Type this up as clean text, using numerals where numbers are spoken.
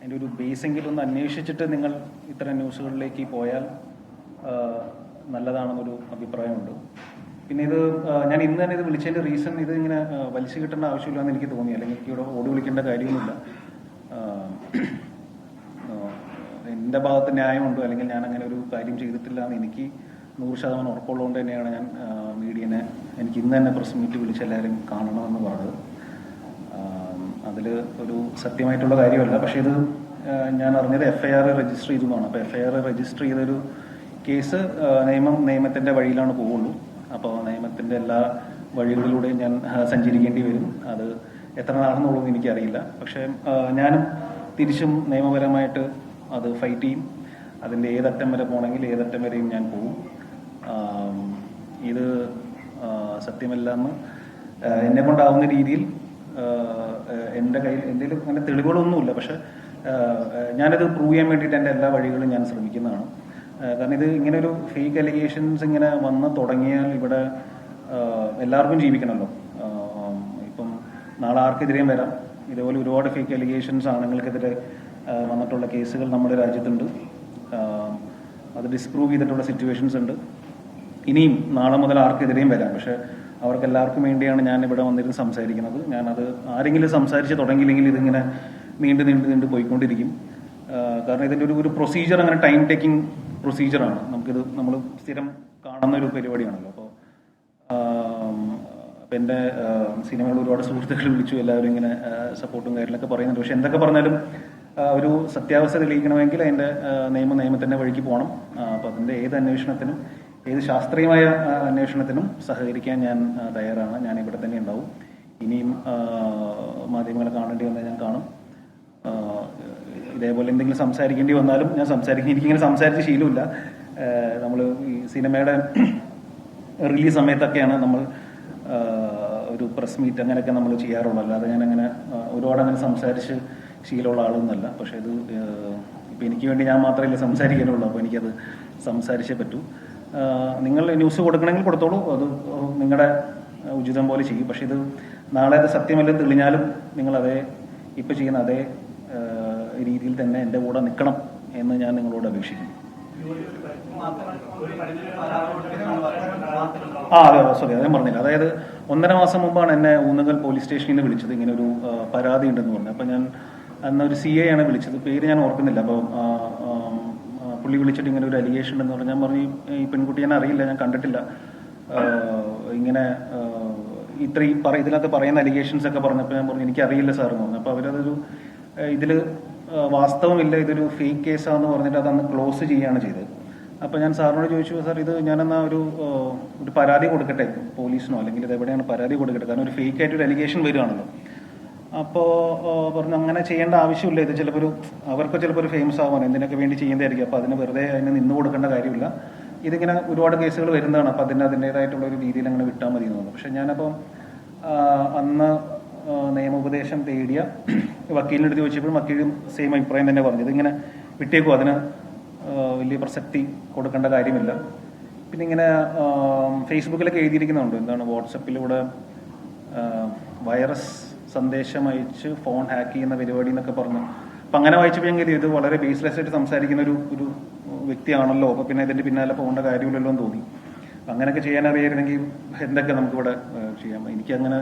അതിൻ്റെ ഒരു ബേസെങ്കിലും ഒന്ന് അന്വേഷിച്ചിട്ട് നിങ്ങൾ ഇത്തരം ന്യൂസുകളിലേക്ക് പോയാൽ നല്ലതാണെന്നൊരു അഭിപ്രായമുണ്ട്. പിന്നെ ഇത് ഞാൻ ഇന്ന് തന്നെ ഇത് വിളിച്ചതിൻ്റെ റീസൺ ഇത് ഇങ്ങനെ വലിച്ചു കിട്ടേണ്ട ആവശ്യമില്ലെന്ന് എനിക്ക് തോന്നി, അല്ലെങ്കിൽ എനിക്ക് ഇവിടെ ഓടി വിളിക്കേണ്ട കാര്യമൊന്നുമില്ല. എൻ്റെ ഭാഗത്ത് ന്യായമുണ്ടോ അല്ലെങ്കിൽ ഞാൻ അങ്ങനെ ഒരു കാര്യം ചെയ്തിട്ടില്ല എന്ന് എനിക്ക് 100% ഉറപ്പുള്ളതുകൊണ്ട് തന്നെയാണ് ഞാൻ മീഡിയനെ എനിക്ക് ഇന്ന് തന്നെ പ്രസ് മീറ്റ് വിളിച്ച് എല്ലാവരും കാണണമെന്ന് പറഞ്ഞത്. അതിൽ ഒരു സത്യമായിട്ടുള്ള കാര്യമല്ല. പക്ഷേ ഇത് ഞാൻ അറിഞ്ഞത് FIR രജിസ്റ്റർ ചെയ്തു എന്നാണ്. അപ്പോൾ FIR രജിസ്റ്റർ ചെയ്തൊരു കേസ് നിയമത്തിൻ്റെ വഴിയിലാണ് പോവുള്ളൂ. അപ്പോൾ നിയമത്തിൻ്റെ എല്ലാ വഴികളിലൂടെയും ഞാൻ സഞ്ചരിക്കേണ്ടി വരും. അത് എത്ര നാളെന്നുള്ളത് എനിക്കറിയില്ല. പക്ഷേ ഞാനും തിരിച്ചും നിയമപരമായിട്ട് അത് ഫൈറ്റ് ചെയ്യും. അതിൻ്റെ ഏതറ്റം വരെ പോകണമെങ്കിൽ ഏതറ്റം വരെയും ഞാൻ പോകും. ഇത് സത്യമല്ലെന്ന് എന്നെ കൊണ്ടാവുന്ന രീതിയിൽ എൻ്റെ കയ്യിൽ എന്തെങ്കിലും അങ്ങനെ തെളിവുകളൊന്നുമില്ല. പക്ഷെ ഞാനത് പ്രൂവ് ചെയ്യാൻ വേണ്ടിയിട്ട് എൻ്റെ എല്ലാ വഴികളും ഞാൻ ശ്രമിക്കുന്നതാണ്. കാരണം ഇത് ഇങ്ങനെ ഒരു ഫേക്ക് അലിഗേഷൻസ് ഇങ്ങനെ വന്ന് തുടങ്ങിയാൽ ഇവിടെ എല്ലാവർക്കും ജീവിക്കണമല്ലോ. ഇപ്പം നാളെ ആർക്കെതിരെയും വരാം. ഇതേപോലെ ഒരുപാട് ഫേക്ക് അലിഗേഷൻസ് ആണുങ്ങൾക്കെതിരെ വന്നിട്ടുള്ള കേസുകൾ നമ്മുടെ രാജ്യത്തുണ്ട്. അത് ഡിസ്പ്രൂവ് ചെയ്തിട്ടുള്ള സിറ്റുവേഷൻസ് ഉണ്ട്. ഇനിയും നാളെ മുതൽ ആർക്കെതിരെയും വരാം. പക്ഷെ അവർക്ക് എല്ലാവർക്കും വേണ്ടിയാണ് ഞാൻ ഇവിടെ വന്നിരുന്ന് സംസാരിക്കുന്നത്. ഞാനത് ആരെങ്കിലും സംസാരിച്ച് തുടങ്ങിയില്ലെങ്കിൽ ഇതിങ്ങനെ നീണ്ടു പോയിക്കൊണ്ടിരിക്കും. കാരണം ഇതിൻ്റെ ഒരു പ്രൊസീജിയർ അങ്ങനെ ടൈം ടേക്കിംഗ് പ്രൊസീജിയറാണ്. നമ്മൾ സ്ഥിരം കാണുന്ന ഒരു പരിപാടിയാണല്ലോ. അപ്പോൾ എൻ്റെ സിനിമകൾ ഒരുപാട് സുഹൃത്തുക്കൾ വിളിച്ചു, എല്ലാവരും ഇങ്ങനെ സപ്പോർട്ടും കാര്യങ്ങളൊക്കെ പറയുന്നുണ്ട്. പക്ഷെ എന്തൊക്കെ പറഞ്ഞാലും ഒരു സത്യാവസ്ഥ തെളിയിക്കണമെങ്കിൽ അതിൻ്റെ നിയമത്തിൻ്റെ വഴിക്ക് പോകണം. അപ്പോൾ അതിൻ്റെ ഏത് അന്വേഷണത്തിനും ഏത് ശാസ്ത്രീയമായ അന്വേഷണത്തിനും സഹകരിക്കാൻ ഞാൻ തയ്യാറാണ്. ഞാൻ ഇവിടെ തന്നെ ഉണ്ടാവും. ഇനിയും മാധ്യമങ്ങളെ കാണേണ്ടി വന്നാൽ ഞാൻ കാണും. ഇതേപോലെ എന്തെങ്കിലും സംസാരിക്കേണ്ടി വന്നാലും ഞാൻ സംസാരിക്കും. എനിക്കിങ്ങനെ സംസാരിച്ച് ശീലമില്ല. നമ്മൾ ഈ സിനിമയുടെ റിലീസ് സമയത്തൊക്കെയാണ് നമ്മൾ ഒരു പ്രസ് മീറ്റ് അങ്ങനെയൊക്കെ നമ്മൾ ചെയ്യാറുള്ളൂ. അല്ലാതെ ഞാനങ്ങനെ ഒരുപാട് അങ്ങനെ സംസാരിച്ച് ശീലമുള്ള ആളൊന്നുമല്ല. പക്ഷേ ഇത് ഇപ്പം എനിക്ക് വേണ്ടി ഞാൻ മാത്രമല്ല സംസാരിക്കാനുള്ളൂ. അപ്പോൾ എനിക്കത് സംസാരിച്ചേ പറ്റൂ. നിങ്ങൾ ന്യൂസ് കൊടുക്കണമെങ്കിൽ കൊടുത്തോളൂ, അത് നിങ്ങളുടെ ഉചിതം പോലെ ചെയ്യും. പക്ഷെ ഇത് നാളെ അത് സത്യമല്ലെന്ന് തെളിഞ്ഞാലും നിങ്ങളതേ ഇപ്പം ചെയ്യുന്ന അതേ രീതിയിൽ തന്നെ എൻ്റെ കൂടെ നിൽക്കണം എന്ന് ഞാൻ നിങ്ങളോട് അപേക്ഷിക്കുന്നു. അതെ സോറി, അതേ പറഞ്ഞില്ല. അതായത് 1.5 മാസം മുമ്പാണ് എന്നെ ഊന്നുകൽ പോലീസ് സ്റ്റേഷനിൽ നിന്ന് വിളിച്ചത്. ഇങ്ങനെ ഒരു പരാതി ഉണ്ടെന്ന് പറഞ്ഞു. അപ്പം ഞാൻ അന്ന് ഒരു CA ആണ് വിളിച്ചത്, പേര് ഞാൻ ഓർക്കുന്നില്ല. അപ്പോൾ പുള്ളി വിളിച്ചിട്ട് ഇങ്ങനെ ഒരു അലിഗേഷൻ ഉണ്ടെന്ന് പറഞ്ഞു. ഞാൻ പറഞ്ഞു ഈ പെൺകുട്ടി ഞാൻ അറിയില്ല, ഞാൻ കണ്ടിട്ടില്ല, ഇങ്ങനെ ഇത്രയും ഇതിനകത്ത് പറയുന്ന അലിഗേഷൻസ് ഒക്കെ പറഞ്ഞപ്പോൾ ഞാൻ പറഞ്ഞു എനിക്കറിയില്ല സാർ എന്ന് പറഞ്ഞു. അപ്പോൾ അവരതൊരു ഇതിൽ വാസ്തവമില്ല, ഇതൊരു ഫേക്ക് കേസാണെന്ന് പറഞ്ഞിട്ട് അതന്ന് ക്ലോസ് ചെയ്യുകയാണ് ചെയ്തത്. അപ്പോൾ ഞാൻ സാറിനോട് ചോദിച്ചു, സാർ ഇത് ഞാനെന്നാ ഒരു പരാതി കൊടുക്കട്ടെ പോലീസിനോ, അല്ലെങ്കിൽ ഇത് എവിടെയാണ് പരാതി കൊടുക്കട്ടെ, കാരണം ഒരു ഫേക്ക് ആയിട്ടൊരു അലിഗേഷൻ വരികയാണല്ലോ. അപ്പോൾ പറഞ്ഞു അങ്ങനെ ചെയ്യേണ്ട ആവശ്യമില്ല, ഇത് ചിലപ്പോൾ അവർക്ക് ചിലപ്പോൾ ഒരു ഫേമസ് ആവാൻ എന്തിനൊക്കെ വേണ്ടി ചെയ്യുന്നതായിരിക്കും. അപ്പോൾ അതിന് വെറുതെ അതിന് നിന്ന് കൊടുക്കേണ്ട കാര്യമില്ല. ഇതിങ്ങനെ ഒരുപാട് കേസുകൾ വരുന്നതാണ്. അപ്പോൾ അതിൻ്റേതായിട്ടുള്ള ഒരു രീതിയിൽ അങ്ങനെ വിട്ടാൽ മതി എന്ന് തോന്നുന്നു. പക്ഷെ ഞാനപ്പം അന്ന് നിയമോപദേശം തേടിയ വക്കീലിൻ്റെ അടുത്ത് ചോദിച്ചപ്പോഴും വക്കീലും സെയിം അഭിപ്രായം തന്നെ പറഞ്ഞത്, ഇങ്ങനെ വിട്ടേക്കും, അതിന് വലിയ പ്രസക്തി കൊടുക്കേണ്ട കാര്യമില്ല. പിന്നെ ഇങ്ങനെ ഫേസ്ബുക്കിലൊക്കെ എഴുതിയിരിക്കുന്നുണ്ട്, എന്താണ് വാട്സപ്പിലൂടെ വൈറസ് സന്ദേശം അയച്ച് ഫോൺ ഹാക്ക് ചെയ്യുന്ന പരിപാടി എന്നൊക്കെ പറഞ്ഞു. അപ്പം അങ്ങനെ വായിച്ചപ്പോൾ ഞാൻ ഇത് വളരെ ബേസ്ലെസ് ആയിട്ട് സംസാരിക്കുന്ന ഒരു വ്യക്തിയാണല്ലോ. അപ്പോൾ പിന്നെ ഇതിൻ്റെ പിന്നാലെ പോകേണ്ട കാര്യമില്ലല്ലോ എന്ന് തോന്നി. അങ്ങനെയൊക്കെ ചെയ്യാൻ അറിയായിരുന്നെങ്കിൽ എന്തൊക്കെ നമുക്കിവിടെ ചെയ്യാം. എനിക്കങ്ങനെ